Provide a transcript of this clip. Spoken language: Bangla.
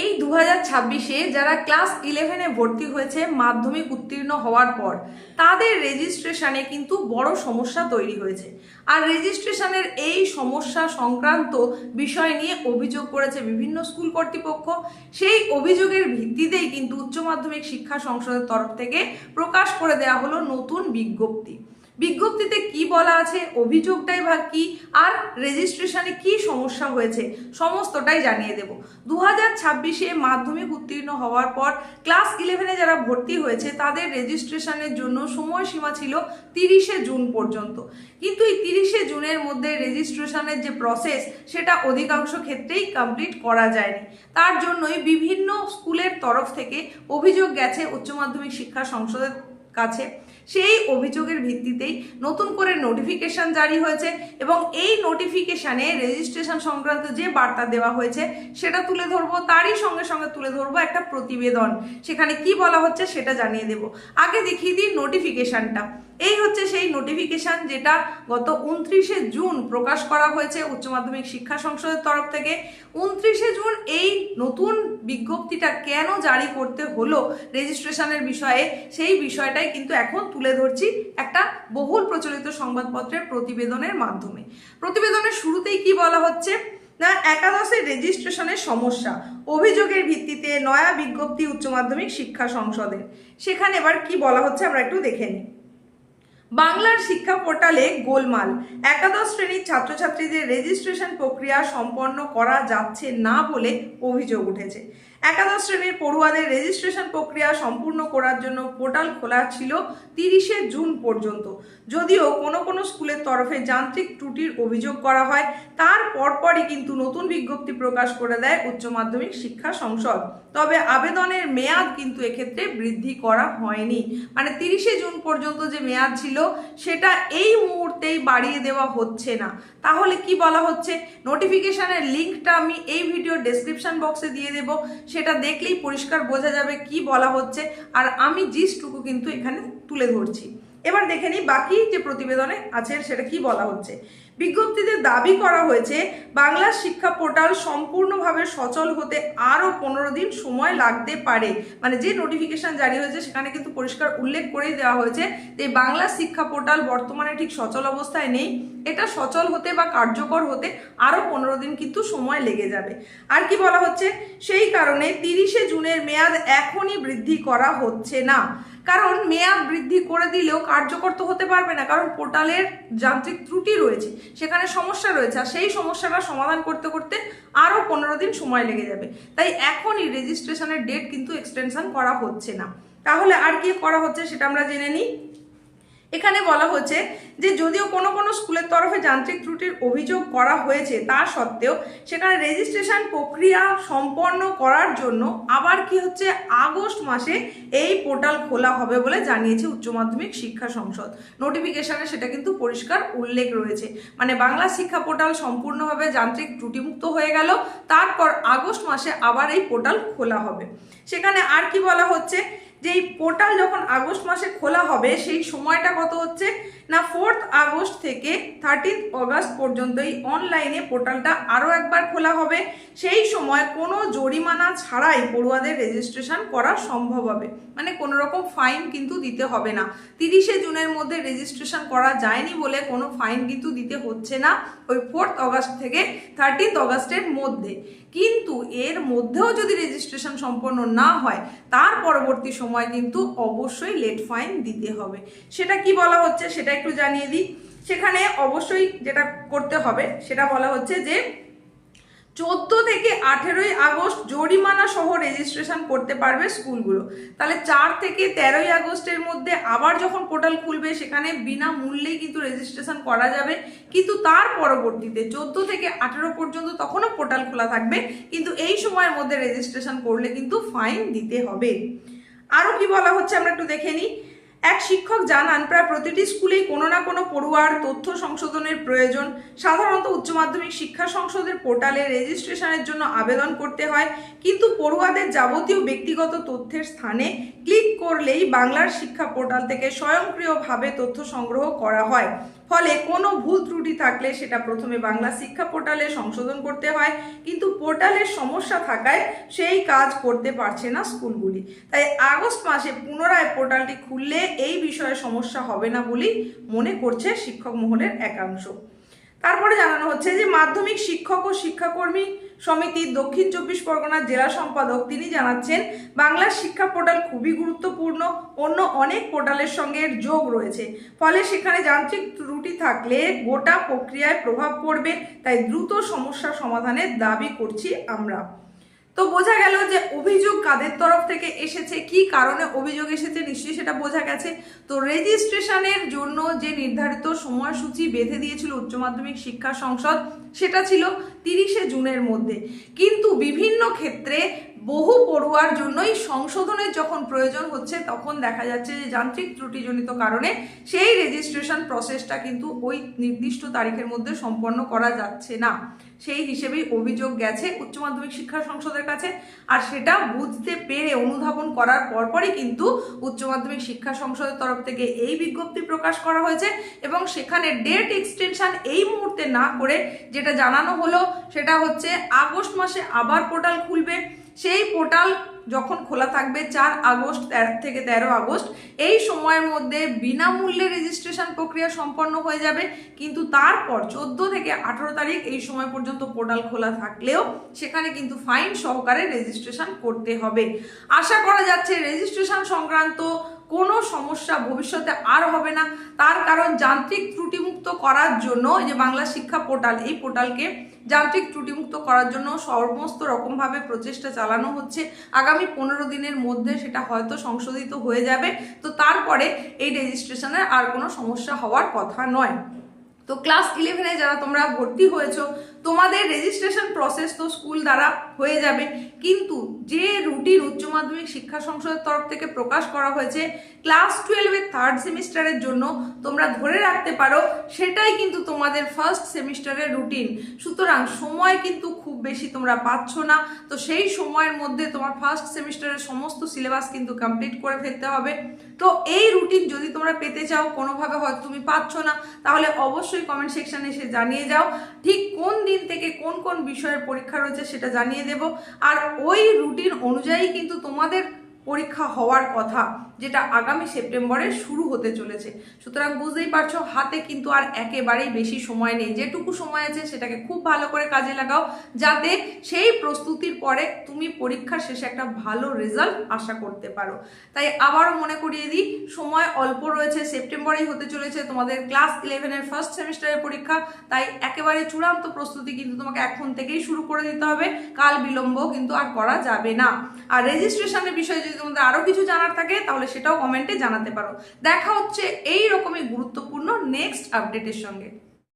এই 2026-এ যারা ক্লাস 11-এ ভর্তি হয়েছে মাধ্যমিক উত্তীর্ণ হওয়ার পর তাদের রেজিস্ট্রেশনে কিন্তু বড় সমস্যা তৈরি হয়েছে। আর রেজিস্ট্রেশনের এই সমস্যা সংক্রান্ত বিষয় নিয়ে অভিযোগ করেছে বিভিন্ন স্কুল কর্তৃপক্ষ। সেই অভিযোগের ভিত্তিতেই কিন্তু উচ্চ মাধ্যমিক শিক্ষা সংসদের তরফ থেকে প্রকাশ করে দেওয়া হলো নতুন বিজ্ঞপ্তিতে কি বলা আছে, অভিযোগটাই বা কি, আর রেজিস্ট্রেশনে কি সমস্যা হয়েছে সমস্তটাই জানিয়ে দেব। 2026-এ মাধ্যমিক উত্তীর্ণ হওয়ার পর ক্লাস 11-এ যারা ভর্তি হয়েছে তাদের রেজিস্ট্রেশনের জন্য সময়সীমা ছিল 30শে জুন পর্যন্ত। কিন্তু এই 30শে জুনের মধ্যে রেজিস্ট্রেশনের যে প্রসেস সেটা অধিকাংশ ক্ষেত্রেই কমপ্লিট করা যায়নি। তার জন্যই বিভিন্ন স্কুলের তরফ থেকে অভিযোগ গেছে উচ্চ মাধ্যমিক শিক্ষা সংসদের কাছে। সেই অভিযোগের ভিত্তিতেই নতুন করে নোটিফিকেশন জারি হয়েছে এবং এই নোটিফিকেশনে রেজিস্ট্রেশন সংক্রান্ত যে বার্তা দেওয়া হয়েছে সেটা তুলে ধরবো। তারই সঙ্গে সঙ্গে তুলে ধরবো একটা প্রতিবেদন, সেখানে কি বলা হচ্ছে সেটা জানিয়ে দেব। আগে দেখিয়ে দিই নোটিফিকেশনটা। এই হচ্ছে সেই নোটিফিকেশন যেটা গত 29শে জুন প্রকাশ করা হয়েছে উচ্চ মাধ্যমিক শিক্ষা সংসদের তরফ থেকে। 29শে জুন এই নতুন বিজ্ঞপ্তিটা কেন জারি করতে হলো রেজিস্ট্রেশনের বিষয়ে, সেই বিষয়টাই কিন্তু এখন তুলে ধরছি একটা বহুল প্রচলিত সংবাদপত্রের প্রতিবেদনের মাধ্যমে। প্রতিবেদনের শুরুতেই কি বলা হচ্ছে না, একাদশের রেজিস্ট্রেশনের সমস্যা, অভিযোগের ভিত্তিতে নয়া বিজ্ঞপ্তি উচ্চ মাধ্যমিক শিক্ষা সংসদের। সেখানে এবার কি বলা হচ্ছে আমরা একটু দেখে নিই। বাংলার শিক্ষা পোর্টালে গোলমাল, একাদশ শ্রেণীর ছাত্রছাত্রীদের রেজিস্ট্রেশন প্রক্রিয়া সম্পন্ন করা যাচ্ছে না বলে অভিযোগ উঠেছে। একাদশ শ্রেণীর পড়ুয়াদের রেজিস্ট্রেশন প্রক্রিয়া সম্পূর্ণ করার জন্য পোর্টাল খোলা ছিল 30শে জুন পর্যন্ত। যদিও কোনো কোনো স্কুলের তরফে যান্ত্রিক ত্রুটির অভিযোগ করা হয়, তার পরপরই কিন্তু নতুন বিজ্ঞপ্তি প্রকাশ করে দেয় উচ্চ মাধ্যমিক শিক্ষা সংসদ। তবে আবেদনের মেয়াদ কিন্তু এক্ষেত্রে বৃদ্ধি করা হয়নি। মানে 30শে জুন পর্যন্ত যে মেয়াদ ছিল সেটা এই মুহূর্তেই বাড়িয়ে দেওয়া হচ্ছে না। তাহলে কি বলা হচ্ছে, নোটিফিকেশনের লিঙ্কটা আমি এই ভিডিও ডেসক্রিপশন বক্সে দিয়ে দেব, সেটা দেখলেই পরিষ্কার বোঝা যাবে কি বলা হচ্ছে। আর আমি জিস্টুকু কিন্তু এখানে তুলে ধরছি। এবার দেখে নিই বাকি যে প্রতিবেদনে আছে সেটা কি বলা হচ্ছে। বিজ্ঞপ্তিতে দাবি করা হয়েছে বাংলা শিক্ষা পোর্টাল সম্পূর্ণভাবে সচল হতে আরও 15 দিন সময় লাগতে পারে। মানে যে নোটিফিকেশন জারি হয়েছে সেখানে কিন্তু পরিষ্কার উল্লেখ করেই দেওয়া হয়েছে যে বাংলা শিক্ষা পোর্টাল বর্তমানে ঠিক সচল অবস্থায় নেই, এটা সচল হতে বা কার্যকর হতে আরও 15 দিন কিন্তু সময় লেগে যাবে। আর কি বলা হচ্ছে, সেই কারণে 30শে জুনের মেয়াদ এখনই বৃদ্ধি করা হচ্ছে না। কারণ মেয়াদ বৃদ্ধি করে দিলেও কার্যকর তো হতে পারবে না, কারণ পোর্টালের যান্ত্রিক ত্রুটি রয়েছে, সেখানে সমস্যা রয়েছে, আর সেই সমস্যাটা সমাধান করতে করতে আরও 15 দিন সময় লেগে যাবে। তাই এখনই রেজিস্ট্রেশনের ডেট কিন্তু এক্সটেনশন করা হচ্ছে না। তাহলে আর কি করা হচ্ছে সেটা আমরা জেনে নিই। এখানে বলা হচ্ছে যে যদিও কোনো কোনো স্কুলের তরফে যান্ত্রিক ত্রুটির অভিযোগ করা হয়েছে, তা সত্ত্বেও সেখানে রেজিস্ট্রেশন প্রক্রিয়া সম্পন্ন করার জন্য আবার কি হচ্ছে, আগস্ট মাসে এই পোর্টাল খোলা হবে বলে জানিয়েছে উচ্চ মাধ্যমিক শিক্ষা সংসদ। নোটিফিকেশনে সেটা কিন্তু পরিষ্কার উল্লেখ রয়েছে। মানে বাংলা শিক্ষা পোর্টাল সম্পূর্ণভাবে যান্ত্রিক ত্রুটিমুক্ত হয়ে গেল, তারপর আগস্ট মাসে আবার এই পোর্টাল খোলা হবে। সেখানে আর কি বলা হচ্ছে যে এই পোর্টাল যখন আগস্ট মাসে খোলা হবে সেই সময়টা কত হচ্ছে না, 4 আগস্ট থেকে 13 অগস্ট পর্যন্ত এই অনলাইনে পোর্টালটা আরও একবার খোলা হবে। সেই সময় কোনো জরিমানা ছাড়াই পড়ুয়াদের রেজিস্ট্রেশন করা সম্ভব হবে। মানে কোনো রকম ফাইন কিন্তু দিতে হবে না। 30শে জুনের মধ্যে রেজিস্ট্রেশন করা যায়নি বলে কোনো ফাইন কিন্তু দিতে হচ্ছে না ওই 4 অগস্ট থেকে 13 অগস্টের মধ্যে। কিন্তু এর মধ্যেও যদি রেজিস্ট্রেশন সম্পন্ন না হয় তার পরবর্তী সময় কিন্তু অবশ্যই লেট ফাইন দিতে হবে। সেটা কি বলা হচ্ছে সেটা একটু জানিয়ে দিই। সেখানে অবশ্যই যেটা করতে হবে সেটা বলা হচ্ছে যে 14 থেকে 18 আগস্ট জরিমানা সহ রেজিস্ট্রেশন করতে পারবে স্কুলগুলো। তাহলে 4 থেকে 13 আগস্টের মধ্যে আবার যখন পোর্টাল খুলবে সেখানে বিনামূল্যেই কিন্তু রেজিস্ট্রেশন করা যাবে। কিন্তু তার পরবর্তীতে 14 থেকে 18 পর্যন্ত তখনও পোর্টাল খোলা থাকবে, কিন্তু এই সময়ের মধ্যে রেজিস্ট্রেশন করলে কিন্তু ফাইন দিতে হবে। আরও কি বলা হচ্ছে আমরা একটু দেখে নিই। এক শিক্ষক জানান প্রায় প্রতিটি স্কুলেই কোনো না কোনো পড়ুয়ার তথ্য সংশোধনের প্রয়োজন। সাধারণত উচ্চ মাধ্যমিক শিক্ষা সংসদের পোর্টালে রেজিস্ট্রেশনের জন্য আবেদন করতে হয়, কিন্তু পড়ুয়াদের যাবতীয় ব্যক্তিগত তথ্যের স্থানে ক্লিক করলেই বাংলার শিক্ষা পোর্টাল থেকে স্বয়ংক্রিয়ভাবে তথ্য সংগ্রহ করা হয়। ফলে কোনো ভুল ত্রুটি থাকলে সেটা প্রথমে বাংলা শিক্ষা পোর্টালে সংশোধন করতে হয়, কিন্তু পোর্টালের সমস্যা থাকায় সেই কাজ করতে পারছে না স্কুলগুলি। তাই আগস্ট মাসে পুনরায় পোর্টালটি খুললে এই বিষয়ে সমস্যা হবে না বলেই মনে করছে শিক্ষক মহলের একাংশ। তারপরে জানানো হচ্ছে যে মাধ্যমিক শিক্ষক ও শিক্ষাকর্মী সমিতির দক্ষিণ 24 পরগনার জেলা সম্পাদক তিনি জানাচ্ছেন, বাংলা শিক্ষা পোর্টাল খুবই গুরুত্বপূর্ণ, অন্য অনেক পোর্টালের সঙ্গে এর যোগ রয়েছে, ফলে সেখানে যান্ত্রিক ত্রুটি থাকলে গোটা প্রক্রিয়ায় প্রভাব পড়বে, তাই দ্রুত সমস্যা সমাধানের দাবি করছি আমরা। তো বোঝা গেল যে অভিযোগ কাদের তরফ থেকে এসেছে, কি কারণে অভিযোগ এসেছে নিশ্চয়ই সেটা বোঝা গেছে। তো রেজিস্ট্রেশনের জন্য যে নির্ধারিত সময়সূচি বেঁধে দিয়েছিল উচ্চ মাধ্যমিক শিক্ষা সংসদ সেটা ছিল 30শে জুনের মধ্যে, কিন্তু বিভিন্ন ক্ষেত্রে বহু পড়ুয়ার জন্যই সংশোধনের যখন প্রয়োজন হচ্ছে তখন দেখা যাচ্ছে যে যান্ত্রিক ত্রুটিজনিত কারণে সেই রেজিস্ট্রেশন প্রসেসটা কিন্তু ওই নির্দিষ্ট তারিখের মধ্যে সম্পন্ন করা যাচ্ছে না। সেই হিসেবেই অভিযোগ গেছে উচ্চ মাধ্যমিক শিক্ষা সংসদের কাছে, আর সেটা বুঝতে পেরে অনুধাবন করার পরপরই কিন্তু উচ্চ মাধ্যমিক শিক্ষা সংসদের তরফ থেকে এই বিজ্ঞপ্তি প্রকাশ করা হয়েছে, এবং সেখানে ডেট এক্সটেনশন এই মুহূর্তে না করে যেটা জানানো হলো সেটা হচ্ছে আগস্ট মাসে আবার পোর্টাল খুলবে। সেই পোর্টাল যখন খোলা থাকবে 4 আগস্ট থেকে 13 আগস্ট, এই সময়ের মধ্যে বিনামূল্যে রেজিস্ট্রেশন প্রক্রিয়া সম্পন্ন হয়ে যাবে, কিন্তু তারপর 14 থেকে 18 তারিখ এই সময় পর্যন্ত পোর্টাল খোলা থাকলেও সেখানে কিন্তু ফাইন সহকারে রেজিস্ট্রেশন করতে হবে। আশা করা যাচ্ছে রেজিস্ট্রেশন সংক্রান্ত কোনো সমস্যা ভবিষ্যতে আর হবে না, তার কারণ যান্ত্রিক ত্রুটিমুক্ত করার জন্য যে বাংলা শিক্ষা পোর্টাল, এই পোর্টালকে যান্ত্রিক ত্রুটিমুক্ত করার জন্য সমস্ত রকমভাবে প্রচেষ্টা চালানো হচ্ছে। আগামী 15 দিনের মধ্যে সেটা হয়তো সংশোধিত হয়ে যাবে, তো তারপরে এই রেজিস্ট্রেশনের আর কোনো সমস্যা হওয়ার কথা নয়। তো ক্লাস 11-এ যারা তোমরা ভর্তি হয়েছো তোমাদের রেজিস্ট্রেশন প্রসেস তো স্কুল দ্বারা হয়ে যাবে, কিন্তু যে রুটিন উচ্চ মাধ্যমিক শিক্ষা সংসদের তরফ থেকে প্রকাশ করা হয়েছে ক্লাস 12-এর 3rd সেমিস্টারের জন্য তোমরা ধরে রাখতে পারো সেটাই কিন্তু তোমাদের ফার্স্ট সেমিস্টারের রুটিন। সুতরাং সময় কিন্তু খুব বেশি তোমরা পাচ্ছ না, তো সেই সময়ের মধ্যে তোমার ফার্স্ট সেমিস্টারের সমস্ত সিলেবাস কিন্তু কমপ্লিট করে ফেলতে হবে। তো এই রুটিন যদি তোমরা পেতে চাও, কোনোভাবে হয়তো তুমি পাচ্ছ না, তাহলে অবশ্যই কমেন্ট সেকশনে এসে জানিয়ে যাও ঠিক কোন দিন থেকে কোন কোন বিষয়ের পরীক্ষা রয়েছে সেটা জানিয়ে দেব। আর ওই রুটিন অনুযায়ী কিন্তু তোমাদের পরীক্ষা হওয়ার কথা, যেটা আগামী সেপ্টেম্বরে শুরু হতে চলেছে। সুতরাং বুঝতেই পারছো হাতে কিন্তু আর একেবারেই বেশি সময় নেই, যেটুকু সময় আছে সেটাকে খুব ভালো করে কাজে লাগাও, যাতে সেই প্রস্তুতির পরে তুমি পরীক্ষার শেষে একটা ভালো রেজাল্ট আশা করতে পারো। তাই আবারও মনে করিয়ে দিই, সময় অল্প রয়েছে, সেপ্টেম্বরেই হতে চলেছে তোমাদের ক্লাস 11-এর ফার্স্ট সেমিস্টারের পরীক্ষা। তাই একেবারে চূড়ান্ত প্রস্তুতি কিন্তু তোমাকে এখন থেকেই শুরু করে দিতে হবে, কাল বিলম্ব কিন্তু আর করা যাবে না। আর রেজিস্ট্রেশনের বিষয়ে যদি তোমাদের আরো কিছু জানার থাকে তাহলে সেটাও কমেন্টে জানাতে পারো। দেখা হচ্ছে এই রকমই গুরুত্বপূর্ণ নেক্সট আপডেটের সঙ্গে।